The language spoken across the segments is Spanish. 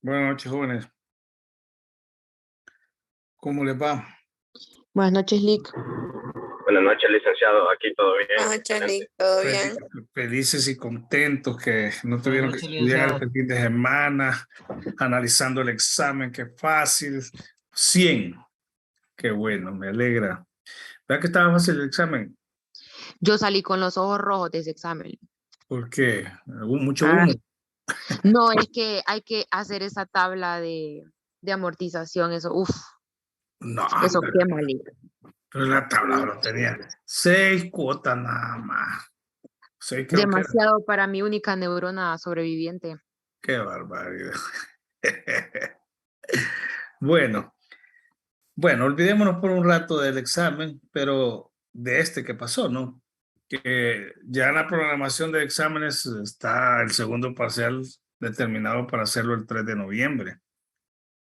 Buenas noches, jóvenes. ¿Cómo les va? Buenas noches, Lick. Buenas noches, licenciado. Aquí todo bien. Buenas noches, Lick. ¿Todo bien? Felices y contentos que no tuvieron que noches, estudiar licenciado. el fin de semana, analizando el examen, qué fácil. 100. Qué bueno, me alegra. ¿Verdad que estaba fácil el examen? Yo salí con los ojos rojos de ese examen. ¿Por qué? Mucho Ah, humo. No, es que hay que hacer esa tabla de amortización, eso, No, eso quema, Lick. pero la tabla lo tenía 6 cuotas nada más. 6 creo que era. Demasiado para mi única neurona sobreviviente. Qué barbaridad. Bueno, olvidémonos por un rato del examen, pero de este que pasó, ¿no? Que ya en la programación de exámenes está el segundo parcial determinado para hacerlo el 3 de noviembre.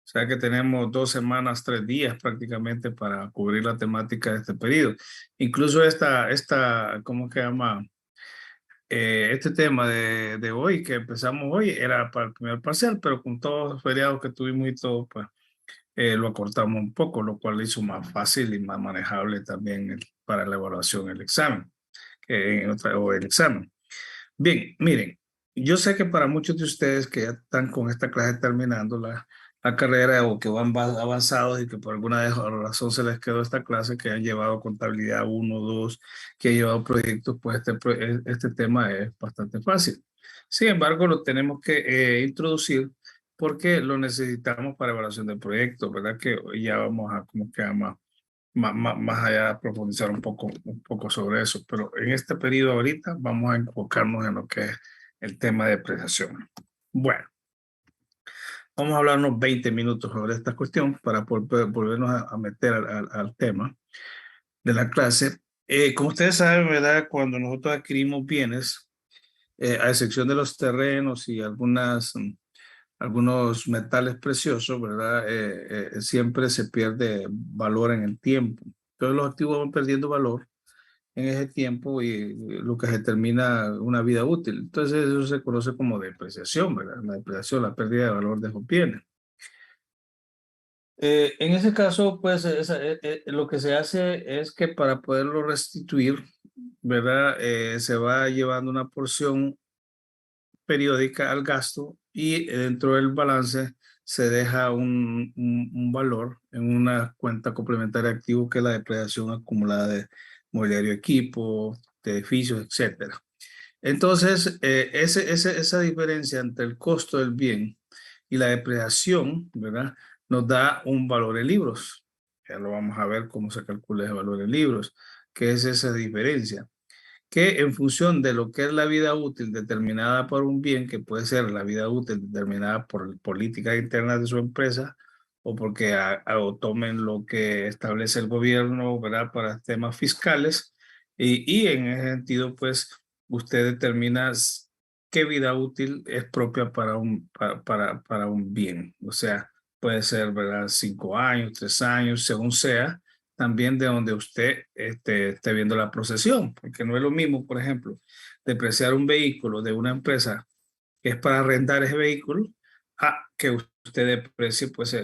O sea que tenemos 2 semanas, 3 días prácticamente para cubrir la temática de este periodo. Incluso ¿cómo se llama? Este tema de hoy, que empezamos hoy, era para el primer parcial, pero con todos los feriados que tuvimos y todo, pues lo acortamos un poco, lo cual hizo más fácil y más manejable también para la evaluación del examen, o el examen. Bien, miren, yo sé que para muchos de ustedes que ya están con esta clase terminando la carrera o que van avanzados y que por alguna razón se les quedó esta clase, que han llevado contabilidad 1, 2, que han llevado proyectos, pues este tema es bastante fácil. Sin embargo, lo tenemos que introducir porque lo necesitamos para evaluación de proyectos, ¿verdad? Que ya vamos a, como que más allá de profundizar un poco sobre eso, pero en este periodo ahorita vamos a enfocarnos en lo que es el tema de depreciación. Bueno, vamos a hablar unos 20 minutos sobre esta cuestión para volvernos a meter al tema de la clase. Como ustedes saben, ¿verdad? Cuando nosotros adquirimos bienes, a excepción de los terrenos y algunos metales preciosos, ¿verdad? Siempre se pierde valor en el tiempo. Entonces los activos van perdiendo valor en ese tiempo y lo que determina una vida útil. Entonces eso se conoce como depreciación, ¿verdad? La depreciación, la pérdida de valor de esos bienes. En ese caso, pues lo que se hace es que para poderlo restituir, ¿verdad? Se va llevando una porción periódica al gasto y dentro del balance se deja un valor en una cuenta complementaria de activos que es la depreciación acumulada de mobiliario, equipo, de edificios, etcétera. Entonces, esa diferencia entre el costo del bien y la depreciación, ¿verdad? Nos da un valor en libros. Ya lo vamos a ver cómo se calcula ese valor en libros, qué es esa diferencia, que en función de lo que es la vida útil determinada por un bien, que puede ser la vida útil determinada por políticas internas de su empresa o porque o tomen lo que establece el gobierno, ¿verdad? Para temas fiscales y en ese sentido, pues usted determina qué vida útil es propia para un bien. O sea, puede ser, ¿verdad? 5 años, 3 años, según sea, también de donde usted esté viendo la procesión, porque no es lo mismo, por ejemplo, depreciar un vehículo de una empresa que es para arrendar ese vehículo a que usted deprecie pues,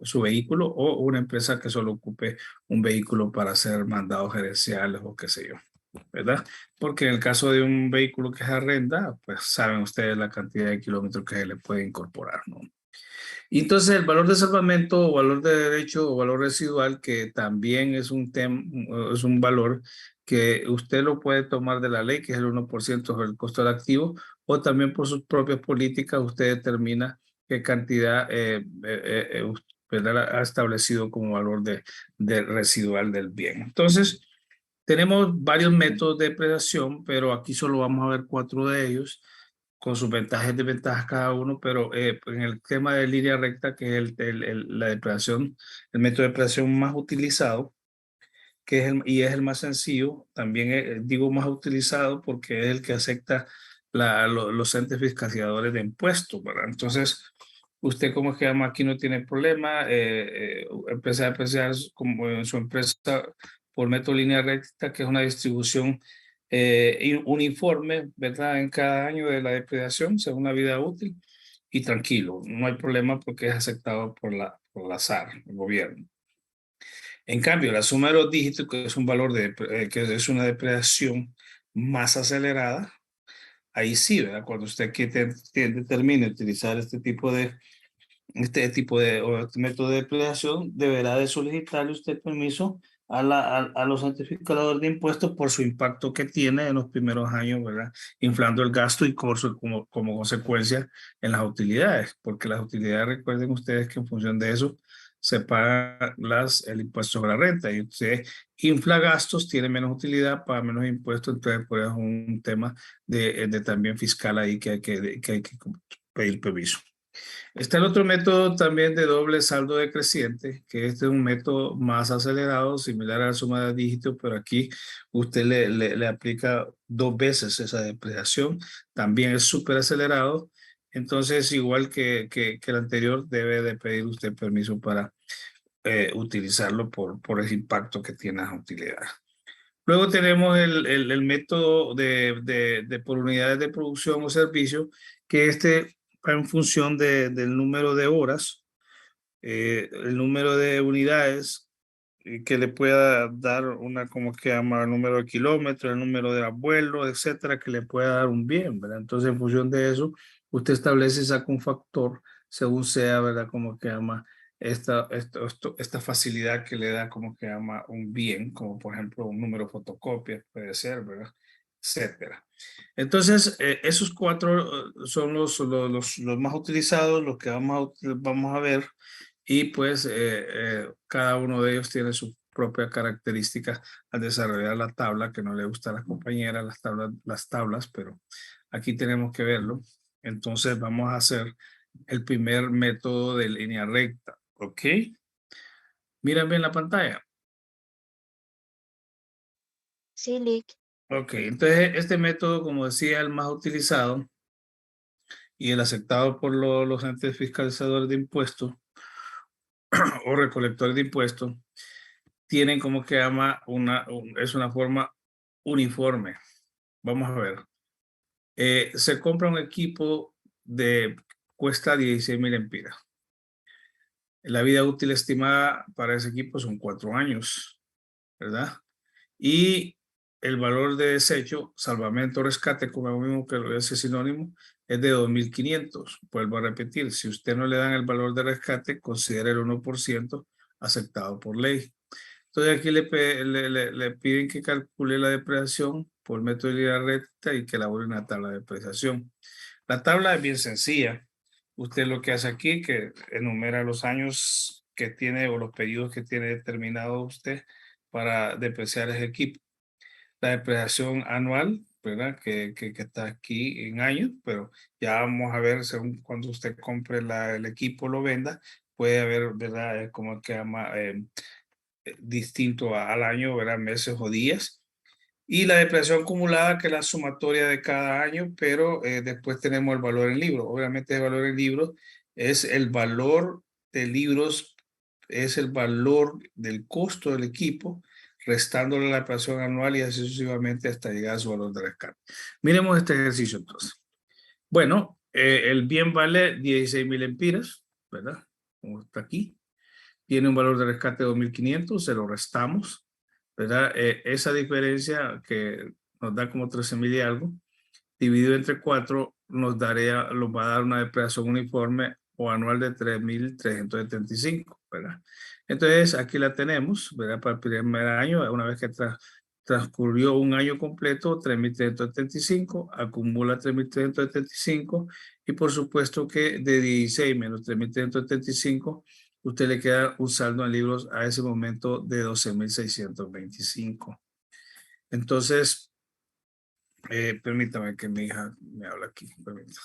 su vehículo o una empresa que solo ocupe un vehículo para hacer mandados gerenciales o qué sé yo, ¿verdad? Porque en el caso de un vehículo que es arrenda, pues saben ustedes la cantidad de kilómetros que se le puede incorporar, ¿no? Y entonces el valor de salvamento o valor de derecho o valor residual, que también es es un valor que usted lo puede tomar de la ley, que es el 1% del costo del activo, o también por sus propias políticas usted determina qué cantidad ¿verdad? Ha establecido como valor de residual del bien. Entonces, tenemos varios métodos de depreciación, pero aquí solo vamos a ver 4 de ellos, con sus ventajas y desventajas cada uno, pero en el tema de línea recta, que es la depreciación, el método de depreciación más utilizado, que es y es el más sencillo, también digo más utilizado porque es el que acepta los entes fiscalizadores de impuestos, ¿verdad? Entonces, usted como que llama aquí no tiene problema, empezar a apreciar como en su empresa por método línea recta, que es una distribución uniforme, ¿verdad? En cada año de la depreciación, según una vida útil, y tranquilo, no hay problema porque es aceptado por la SAR, el gobierno. En cambio, la suma de los dígitos, que es un valor que es una depreciación más acelerada, ahí sí, ¿verdad? Cuando usted determine utilizar este tipo de o este método de depreciación, deberá de solicitarle usted permiso a los certificadores de impuestos por su impacto que tiene en los primeros años, ¿verdad? Inflando el gasto y como consecuencia en las utilidades, porque las utilidades, recuerden ustedes que en función de eso se paga el impuesto sobre la renta, y usted infla gastos, tiene menos utilidad, paga menos impuestos, entonces pues es un tema de también fiscal ahí que hay que pedir permiso. Está el otro método también de doble saldo decreciente, que este es un método más acelerado, similar a la suma de dígitos, pero aquí usted le aplica 2 veces esa depreciación. También es súper acelerado. Entonces, igual que el anterior, debe de pedir usted permiso para utilizarlo por el impacto que tiene la utilidad. Luego tenemos el método de por unidades de producción o servicio, que va en función del número de horas, el número de unidades que le pueda dar como que llama el número de kilómetros, el número de vuelos, etcétera, que le pueda dar un bien, ¿verdad? Entonces, en función de eso, usted establece, saca un factor según sea, ¿verdad? Como que llama esta facilidad que le da como que llama un bien, como por ejemplo un número de fotocopias, puede ser, ¿verdad? Etcétera. Entonces, esos 4 son los más utilizados, los que vamos a ver, y pues cada uno de ellos tiene su propia característica al desarrollar la tabla, que no le gusta a la compañera las tablas, pero aquí tenemos que verlo. Entonces vamos a hacer el primer método de línea recta, ¿ok? Miren bien la pantalla. Sí, Lick. Ok, entonces este método, como decía, el más utilizado y el aceptado por los entes fiscalizadores de impuestos o recolectores de impuestos, tienen como que llama es una forma uniforme. Vamos a ver. Se compra un equipo cuesta 16,000 empiras. La vida útil estimada para ese equipo son 4 años, ¿verdad? Y el valor de desecho, salvamento, rescate, como mismo que ese sinónimo, es de 2,500. Vuelvo a repetir, si usted no le dan el valor de rescate, considere el 1% aceptado por ley. Entonces aquí le piden que calcule la depreciación por método de línea recta y que elabore una tabla de depreciación. La tabla es bien sencilla. Usted lo que hace aquí es que enumera los años que tiene o los periodos que tiene determinado usted para depreciar ese equipo. La depreciación anual, ¿verdad? Que está aquí en años, pero ya vamos a ver según cuando usted compre el equipo, lo venda, puede haber, ¿verdad? Como que llama distinto al año, ¿verdad? Meses o días. Y la depreciación acumulada, que es la sumatoria de cada año, pero después tenemos el valor en libros. Obviamente el valor en libros es el valor de libros, es el valor del costo del equipo, restándole la depreciación anual y así sucesivamente hasta llegar a su valor de rescate. Miremos este ejercicio entonces. Bueno, el bien vale 16,000 empiras, ¿verdad? Como está aquí. Tiene un valor de rescate de 2,500, se lo restamos, ¿verdad? Esa diferencia que nos da como 13,000 y algo, dividido entre 4, nos va a dar una depreciación uniforme o anual de 3,375, ¿verdad? Entonces, aquí la tenemos, ¿verdad? Para el primer año, una vez que transcurrió un año completo, 3.375, acumula 3.375 y por supuesto que de 16 menos 3.375, usted le queda un saldo en libros a ese momento de 12.625. Entonces, permítame que mi hija me hable aquí. Permítame.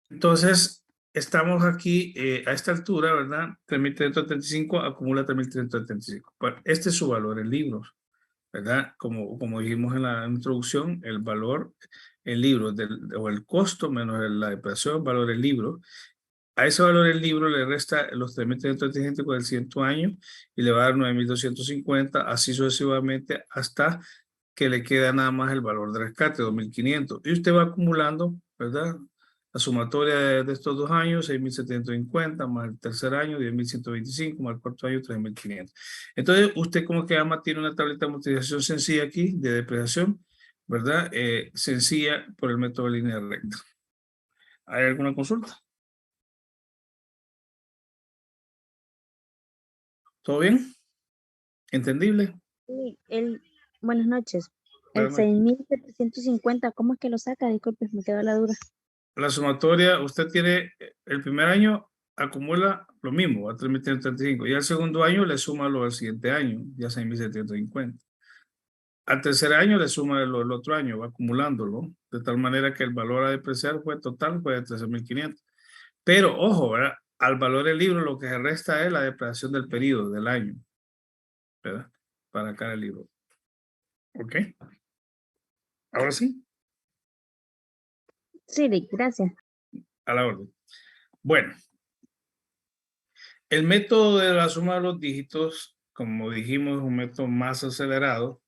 Entonces, estamos aquí a esta altura, ¿verdad? 3.375 acumula 3.375. Este es su valor en libros, ¿verdad? Como dijimos en la introducción, el valor en libros o el costo menos la depreciación, valor en libros. A ese valor el libro le resta los 3.375 con el 100 años y le va a dar 9.250, así sucesivamente hasta que le queda nada más el valor de rescate, 2.500. Y usted va acumulando, ¿verdad? La sumatoria de estos 2 años, 6.750, más el tercer año, 10.125, más el cuarto año, 3.500. Entonces, usted como que ama tiene una tableta de amortización sencilla aquí, de depreciación, ¿verdad? Sencilla por el método de línea recta. ¿Hay alguna consulta? ¿Todo bien? ¿Entendible? Sí, buenas noches. El Buenas noches. 6.750, ¿cómo es que lo saca? Disculpe, me quedó la duda. La sumatoria, usted tiene el primer año, acumula lo mismo, a 3.335, y al segundo año le suma lo del siguiente año, ya 6.750. Al tercer año le suma el otro año, va acumulándolo, de tal manera que el valor a depreciar fue total, fue de 13.500. Pero, ojo, ¿verdad? Al valor del libro lo que se resta es la depreciación del periodo, del año, ¿verdad? Para cada libro. ¿Ok? Ahora sí, Sí, Rick, gracias. a la orden. Bueno, el método de la suma de los dígitos, como dijimos, es un método más acelerado.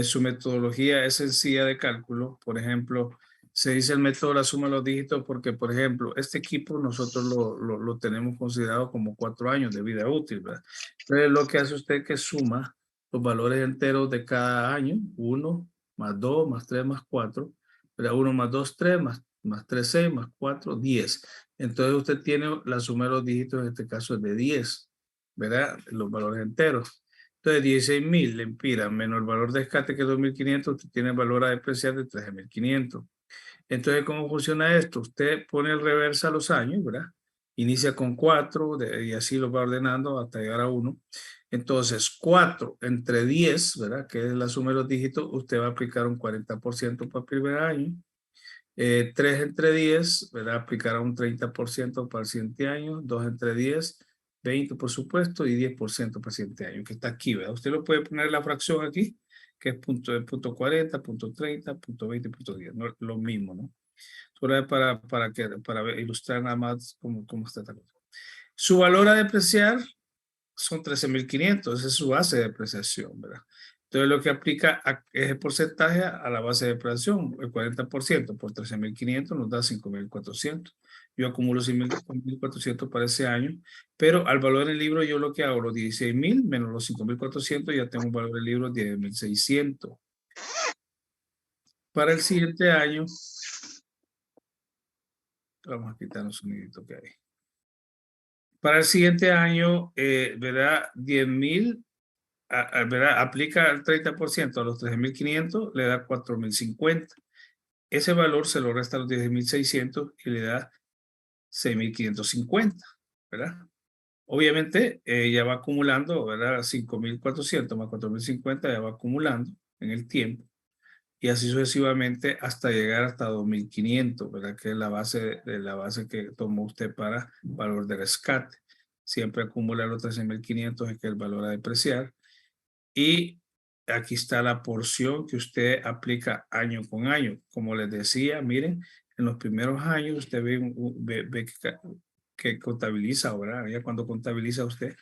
Su metodología es sencilla de cálculo. Por ejemplo, se dice el método de la suma de los dígitos porque, por ejemplo, este equipo nosotros lo tenemos considerado como 4 años de vida útil, ¿verdad? Entonces, lo que hace usted es que suma los valores enteros de cada año, 1, más 2, más 3, más 4, ¿verdad? 1 más 2, 3, más 3, 6, más 4, 10. Entonces, usted tiene la suma de los dígitos, en este caso es de 10, ¿verdad? Los valores enteros. Entonces, 16.000 lempiras menos el valor de rescate que es 2.500, usted tiene el valor a depreciar de 13.500. Entonces, ¿cómo funciona esto? Usted pone el reversa a los años, ¿verdad? Inicia con 4 y así lo va ordenando hasta llegar a 1. Entonces, 4 entre 10, ¿verdad? Que es la suma de los dígitos, usted va a aplicar un 40% para el primer año. 3 entre 10, ¿verdad? Aplicará un 30% para el siguiente año. 2 entre 10, 20 por supuesto, y 10% para el siguiente año, que está aquí, ¿verdad? Usted lo puede poner la fracción aquí, que es punto 40, punto 30, punto 20, punto 10, no, lo mismo, ¿no? Solo para ilustrar nada más cómo está esta cosa. Su valor a depreciar son 13.500, esa es su base de depreciación, ¿verdad? Entonces lo que aplica es el porcentaje a la base de depreciación, el 40% por 13.500 nos da 5.400. Yo acumulo 5.400 para ese año, pero al valor del libro yo lo que hago, los 16.000 menos los 5.400, ya tengo un valor del libro de 10.600. Para el siguiente año, vamos a quitar un sonidito que hay. Para el siguiente año, ¿verdad? 10.000, ¿verdad? Aplica el 30% a los 13.500, le da 4.050. Ese valor se lo resta a los 10.600 y le da 6.550, ¿verdad? Obviamente, ya va acumulando, ¿verdad? 5.400 más 4.050 ya va acumulando en el tiempo. Y así sucesivamente hasta llegar hasta 2.500, ¿verdad? Que es la base que tomó usted para valor de rescate. Siempre acumula los 13.500, es que es el valor a depreciar. Y aquí está la porción que usted aplica año con año. Como les decía, miren, en los primeros años usted ve que contabiliza, ¿verdad? Ya cuando contabiliza usted,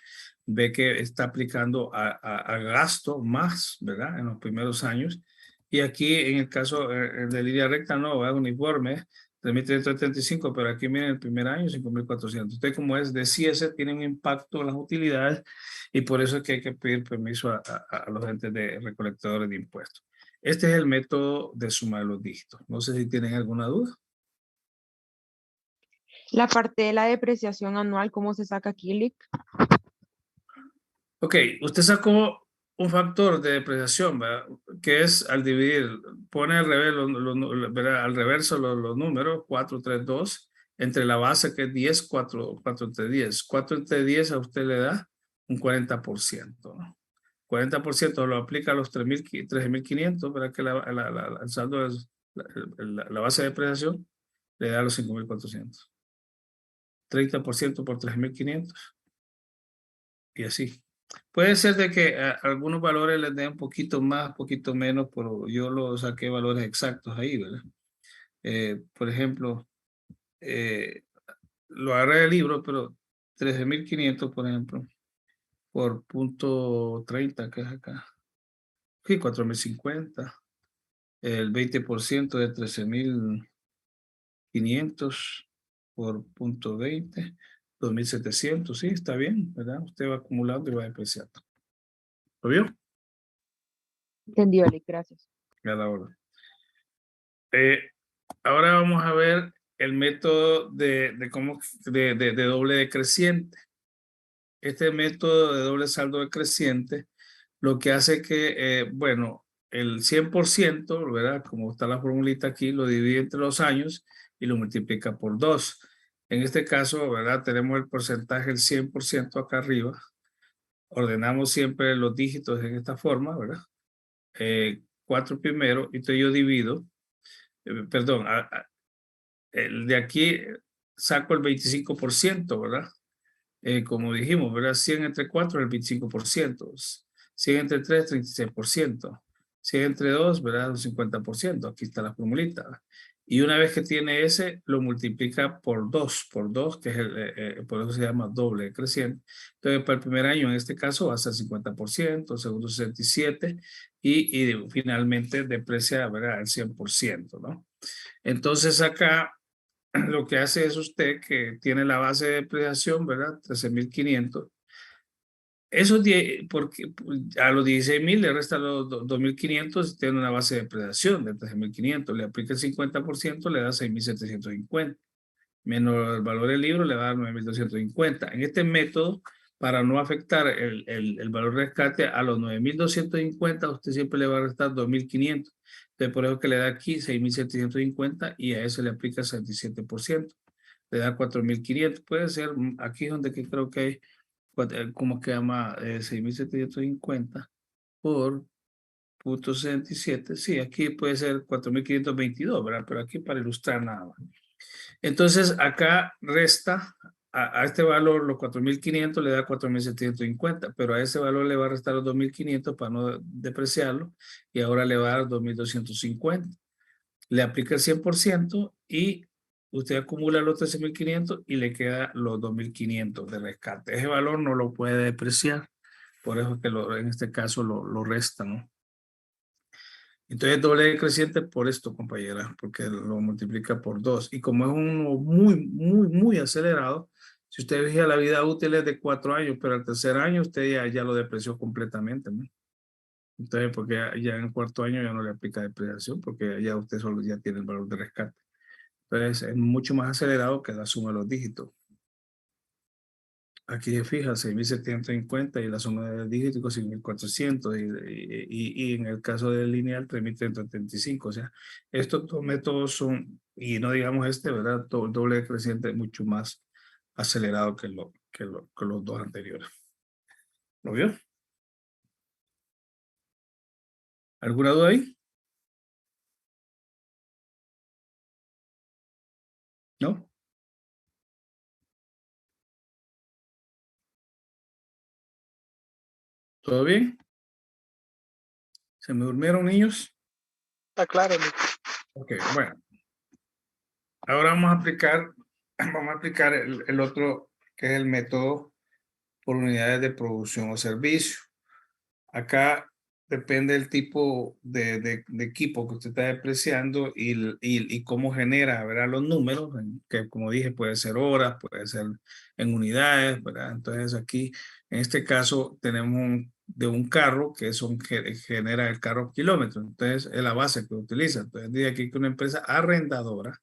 ve que está aplicando a gasto más, ¿verdad? En los primeros años. Y aquí, en el caso de línea recta, no, es uniforme, 3.375, pero aquí miren el primer año, 5.400. Usted, como es de CIESE, tiene un impacto en las utilidades y por eso es que hay que pedir permiso a los entes de recolectadores de impuestos. Este es el método de sumar los dígitos. No sé si tienen alguna duda. La parte de la depreciación anual, ¿cómo se saca aquí, Lick? Ok, usted sacó un factor de depreciación, ¿verdad? Que es al dividir, pone al revés, ¿verdad? Al reverso los números, 4, 3, 2, entre la base que es 10, 4, 4 entre 10. 4 entre 10 a usted le da un 40%, ¿no? 40% lo aplica a los 13.500, ¿verdad? Que el saldo es la base de depreciación, le da los 5.400. 30% por 3.500 y así. Puede ser de que algunos valores les den un poquito más, poquito menos, pero yo lo saqué valores exactos ahí, ¿verdad? Por ejemplo, lo agarré del libro, pero 13.500, por ejemplo, por punto 30, que es acá. Sí, 4.050. El 20% de 13.500 por punto 20, 2.700. Sí, está bien, ¿verdad? Usted va acumulando y va depreciando. ¿Lo vio? Entendido, Lick, gracias. A la hora. Ahora vamos a ver el método de doble decreciente. Este método de doble saldo decreciente lo que hace que, bueno, el 100%, ¿verdad? Como está la formulita aquí, lo divide entre los años y lo multiplica por 2. En este caso, ¿verdad? Tenemos el porcentaje, el 100% acá arriba. Ordenamos siempre los dígitos en esta forma, ¿verdad? 4 primero, y entonces yo divido, perdón, el de aquí saco el 25%, ¿verdad? Como dijimos, ¿verdad? 100 entre 4 es el 25%, 100 entre 3, 36%, 100 entre 2, ¿verdad? Un 50%, aquí está la formulita. Y una vez que tiene ese, lo multiplica por 2, que es por eso se llama doble creciente. Entonces, para el primer año, en este caso, va a ser 50%, segundo 67%, y finalmente deprecia, ¿verdad? El 100%, ¿no? Entonces, acá lo que hace es usted que tiene la base de depreciación, ¿verdad? 13.500. Esos 10, porque a los 16.000 le resta los 2.500 y tiene una base de depreciación de 13.500. Le aplica el 50%, le da 6.750. Menos el valor del libro le va a dar 9.250. En este método, para no afectar el valor de rescate a los 9.250, usted siempre le va a restar 2.500. Entonces, por eso que le da aquí 6.750 y a eso le aplica 67%. Le da 4.500. Puede ser, aquí es donde creo que hay, ¿cómo que llama? 6.750 por punto 67. Sí, aquí puede ser 4.522, ¿verdad? Pero aquí para ilustrar nada más. Entonces, acá resta a este valor, los 4.500 le da 4.750, pero a ese valor le va a restar los 2.500 para no depreciarlo, y ahora le va a dar 2.250. Le aplica el 100% y usted acumula los 13.500 y le queda los 2.500 de rescate. Ese valor no lo puede depreciar, por eso que en este caso lo resta, ¿no? Entonces doble decreciente por esto, compañera, porque lo multiplica por 2. Y como es uno muy acelerado, si usted veía la vida útil es de 4 años, pero al tercer año usted ya lo depreció completamente, ¿no? Entonces, porque ya en el cuarto año ya no le aplica depreciación, porque ya usted solo ya tiene el valor de rescate. Entonces, es mucho más acelerado que la suma de los dígitos. Aquí se fija 6.750 y la suma de dígitos 5.400 y en el caso del lineal 3.335. O sea, estos dos métodos son, y no digamos este, ¿verdad? El doble decreciente es mucho más acelerado que los dos anteriores. ¿Lo vio? ¿Alguna duda ahí? ¿No? ¿Todo bien? ¿Se me durmieron, niños? Está claro, Ok, bueno. Ahora vamos a aplicar el otro, que es el método por unidades de producción o servicio. Acá depende del tipo de equipo que usted está depreciando y cómo genera, ¿verdad? Los números, que como dije, puede ser horas, puede ser en unidades, ¿verdad? Entonces aquí, en este caso, tenemos de un carro que genera el carro kilómetros. Entonces, es la base que utiliza. Entonces, dice aquí que una empresa arrendadora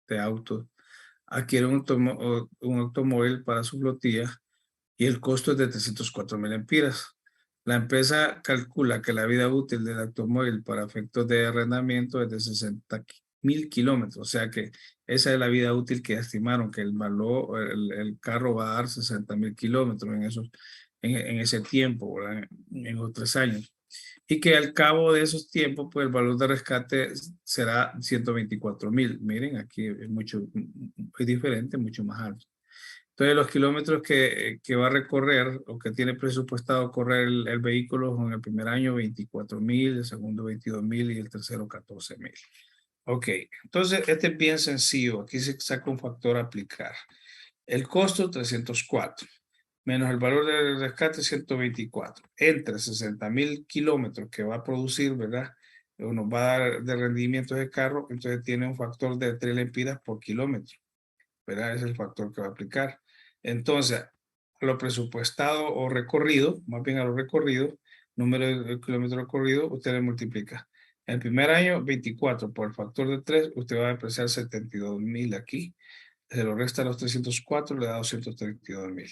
de autos adquiere un automóvil para su flotilla y el costo es de 304,000 lempiras. La empresa calcula que la vida útil del automóvil para efectos de arrendamiento es de 60,000 kilómetros. O sea que esa es la vida útil que estimaron, que el el carro va a dar 60,000 kilómetros en ese tiempo, ¿verdad? En los 3 años. Y que al cabo de esos tiempos, pues el valor de rescate será 124,000. Miren, aquí es es diferente, mucho más alto. Entonces, los kilómetros que va a recorrer o que tiene presupuestado correr el vehículo en el primer año, 24,000, el segundo 22,000 y el tercero 14,000. Ok, entonces este es bien sencillo. Aquí se saca un factor a aplicar. El costo 304, menos el valor del rescate 124, entre 60,000 kilómetros que va a producir, ¿verdad? O nos va a dar de rendimiento de carro, entonces tiene un factor de 3 lempiras por kilómetro, ¿verdad? Es el factor que va a aplicar. Entonces, a lo presupuestado o recorrido, más bien a lo recorrido, número de kilómetros recorridos, usted le multiplica. El primer año, 24 por el factor de 3, usted va a apreciar 72,000 aquí. Se lo resta a los 304, le da 232,000.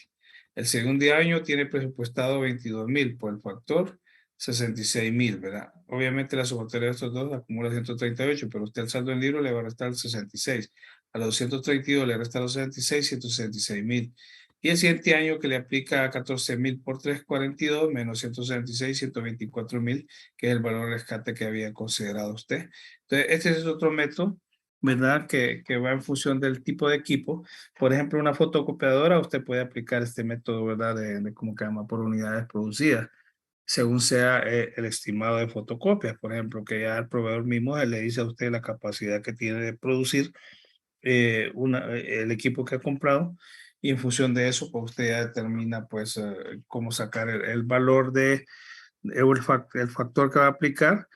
El segundo año tiene presupuestado 22,000 por el factor 66,000, ¿verdad? Obviamente la sumatoria de estos dos acumula 138, pero usted el saldo en libro le va a restar 66. A los 232 le resta los 66, 166,000. Y el siguiente año que le aplica a 14,000 por 342 menos 166, 124,000, que es el valor de rescate que había considerado usted. Entonces, este es otro método, ¿verdad? Que va en función del tipo de equipo. Por ejemplo, una fotocopiadora, usted puede aplicar este método, ¿verdad? De cómo que llama por unidades producidas, según sea el estimado de fotocopias. Por ejemplo, que ya el proveedor mismo le dice a usted la capacidad que tiene de producir el equipo que ha comprado, y en función de eso, pues usted ya determina pues cómo sacar el valor el factor que va a aplicar,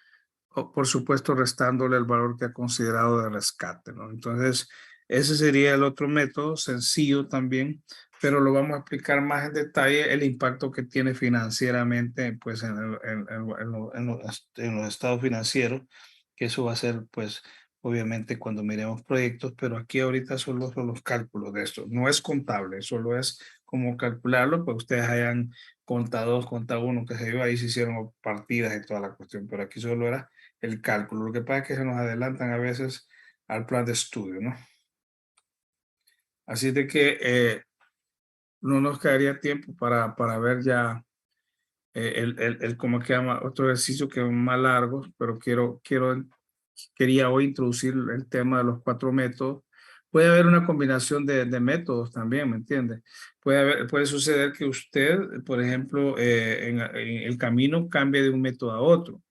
o, por supuesto restándole el valor que ha considerado de rescate, ¿no? Entonces, ese sería el otro método, sencillo también, pero lo vamos a explicar más en detalle el impacto que tiene financieramente pues en los estados financieros, que eso va a ser pues obviamente cuando miremos proyectos, pero aquí ahorita solo son los cálculos de esto, no es contable, solo es como calcularlo, pues ustedes hayan contado 2, contado 1, que se dio, ahí se hicieron partidas y toda la cuestión, pero aquí solo era el cálculo. Lo que pasa es que se nos adelantan a veces al plan de estudio, ¿no? Así de que no nos quedaría tiempo para ver ya ¿cómo que llama? Otro ejercicio que es más largo, pero quería hoy introducir el tema de los 4 métodos. Puede haber una combinación de métodos también, ¿me entiende? Puede suceder que usted, por ejemplo, en el camino cambie de un método a otro.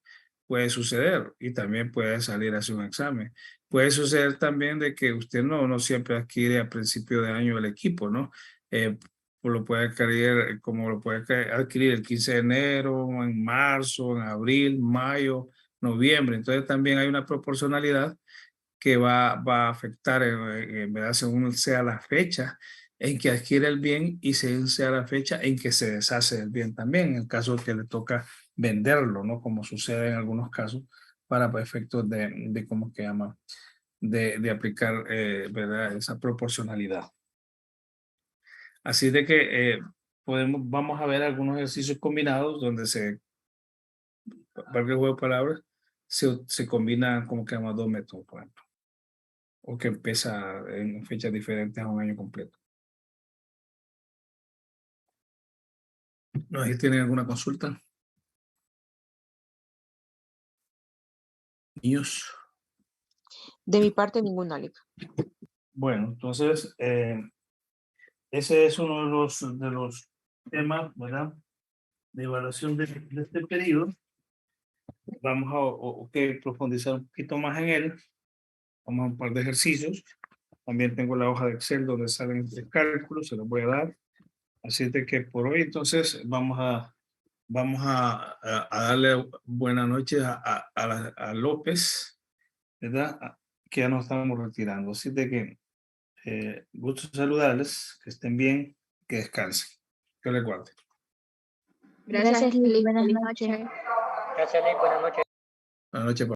Puede suceder y también puede salir a hacer un examen. Puede suceder también de que usted no siempre adquiere a principio de año el equipo, ¿no? Pues lo puede adquirir como lo puede adquirir el 15 de enero, en marzo, en abril, mayo, noviembre. Entonces también hay una proporcionalidad que va a afectar, ¿verdad? Según sea la fecha en que adquiere el bien y según sea la fecha en que se deshace del bien también, en el caso que le toca venderlo, ¿no? Como sucede en algunos casos para efectos de ¿cómo que llama? De aplicar, ¿verdad? Esa proporcionalidad. Así de que vamos a ver algunos ejercicios combinados donde valga el juego de palabras, se combinan como que llama 2 métodos, por ejemplo, o que empieza en fechas diferentes a un año completo. ¿No sé si tienen alguna consulta? Niños. De mi parte, ninguna, Alex. Bueno, entonces, ese es uno de los temas, ¿verdad? De evaluación de este periodo. Vamos a profundizar un poquito más en él. Vamos a un par de ejercicios. También tengo la hoja de Excel donde salen 3 cálculos, se los voy a dar. Así de que por hoy entonces vamos a darle buenas noches a López, ¿verdad? Que ya nos estamos retirando. Así de que gusto saludarles, que estén bien, que descansen. Que les guarde. Gracias, Liz. Liz. Buenas Feliz noches. noche. Gracias, Lee. Buenas noches. Buenas noches.